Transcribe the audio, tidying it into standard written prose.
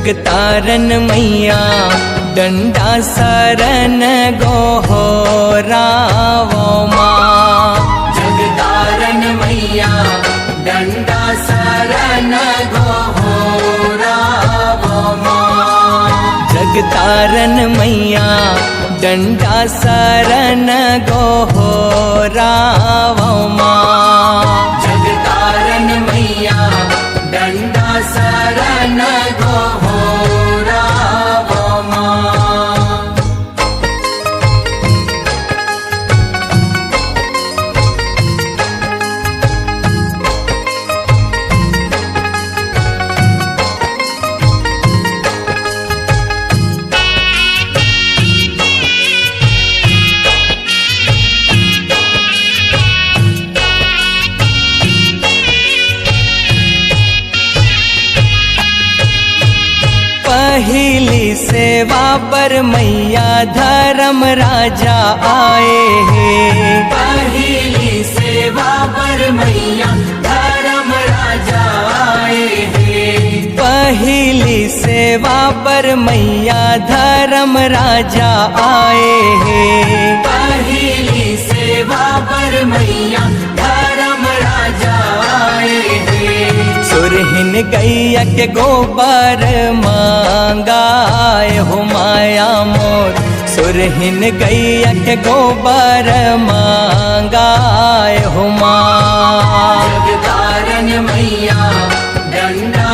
जगतारन मैया डंडा सरन गोहरावो माँ। जगतारन मैया डंडा सरन गोहरावो माँ। जगतारन मैया डंडा सरन गोहरावो माँ। जगतारन मैया डंडा सरन गोहरावो माँ। पहली सेवा पर मैया धर्म राजा आए हैं। पहली सेवा पर मैया धर्म राजा आए हैं। पहली सेवा पर मैया धर्म राजा आए हैं। पहली सेवा पर मैया धर्म राजा आए हैं। सुरहिन गैया के गोबर मांगाए हो माया मोर। सुरहिन गैया के गोबर मांगाए हो माँ। जगतारन मैया डंडा